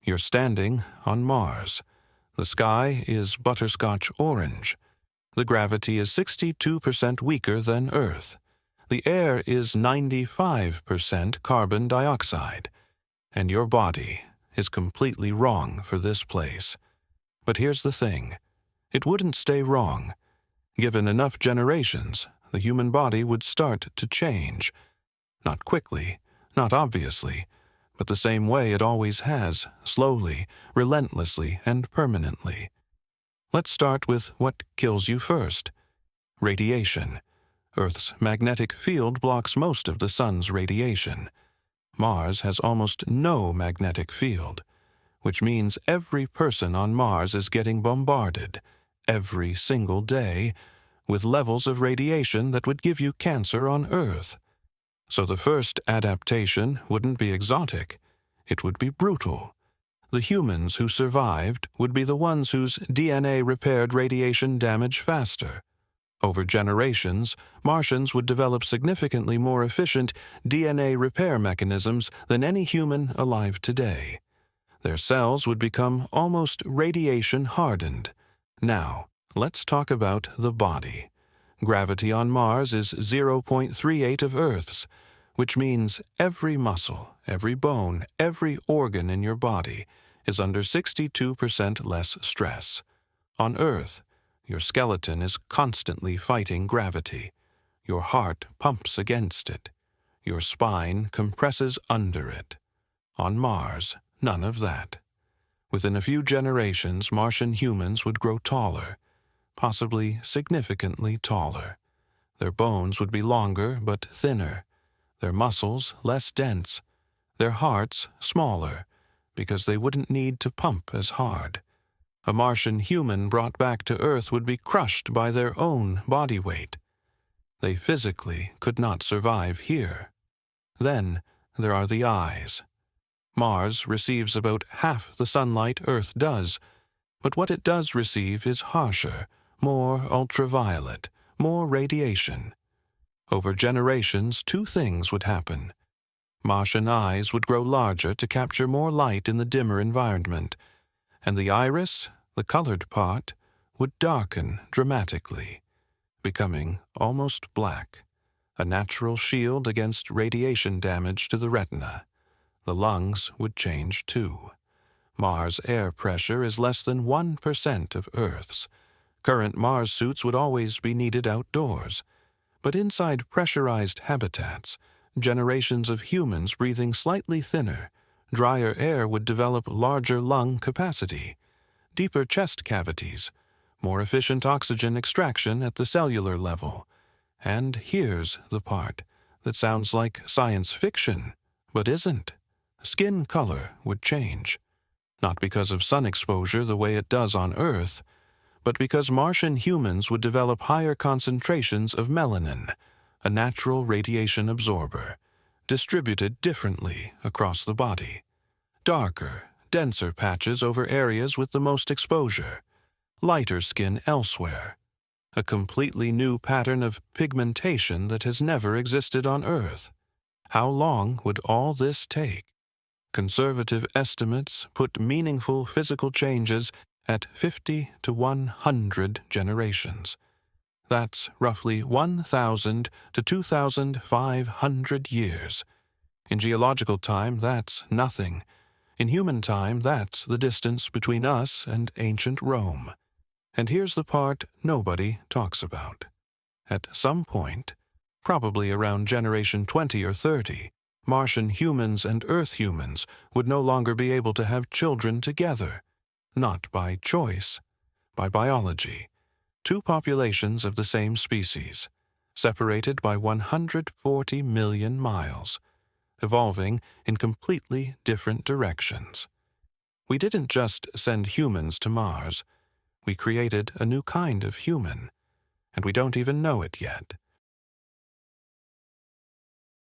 You're standing on Mars. The sky is butterscotch orange. The gravity is 62% weaker than Earth. The air is 95% carbon dioxide. And your body is completely wrong for this place. But here's the thing. It wouldn't stay wrong. Given enough generations, the human body would start to change. Not quickly, not obviously, but the same way it always has, slowly, relentlessly, and permanently. Let's start with what kills you first. Radiation. Earth's magnetic field blocks most of the sun's radiation. Mars has almost no magnetic field, which means every person on Mars is getting bombarded, every single day, with levels of radiation that would give you cancer on Earth. So the first adaptation wouldn't be exotic, it would be brutal. The humans who survived would be the ones whose DNA repaired radiation damage faster. Over generations, Martians would develop significantly more efficient DNA repair mechanisms than any human alive today. Their cells would become almost radiation-hardened. Now, let's talk about the body. Gravity on Mars is 0.38 of Earth's, which means every muscle, every bone, every organ in your body is under 62% less stress. On Earth, your skeleton is constantly fighting gravity. Your heart pumps against it. Your spine compresses under it. On Mars, none of that. Within a few generations, Martian humans would grow taller, possibly significantly taller. Their bones would be longer but thinner, their muscles less dense, their hearts smaller, because they wouldn't need to pump as hard. A Martian human brought back to Earth would be crushed by their own body weight. They physically could not survive here. Then there are the eyes. Mars receives about half the sunlight Earth does, but what it does receive is harsher, more ultraviolet, more radiation. Over generations, two things would happen. Martian eyes would grow larger to capture more light in the dimmer environment, and the iris, the colored part, would darken dramatically, becoming almost black, a natural shield against radiation damage to the retina. The lungs would change too. Mars' air pressure is less than 1% of Earth's. Current Mars suits would always be needed outdoors. But inside pressurized habitats, generations of humans breathing slightly thinner, drier air would develop larger lung capacity, deeper chest cavities, more efficient oxygen extraction at the cellular level. And here's the part that sounds like science fiction, but isn't. Skin color would change, not because of sun exposure the way it does on Earth, but because Martian humans would develop higher concentrations of melanin, a natural radiation absorber, distributed differently across the body. Darker, denser patches over areas with the most exposure, lighter skin elsewhere. A completely new pattern of pigmentation that has never existed on Earth. How long would all this take? Conservative estimates put meaningful physical changes at 50 to 100 generations. That's roughly 1,000 to 2,500 years. In geological time, that's nothing. In human time, that's the distance between us and ancient Rome. And here's the part nobody talks about. At some point, probably around generation 20 or 30, Martian humans and Earth humans would no longer be able to have children together. Not by choice, by biology. Two populations of the same species, separated by 140 million miles, evolving in completely different directions. We didn't just send humans to Mars. We created a new kind of human, and we don't even know it yet.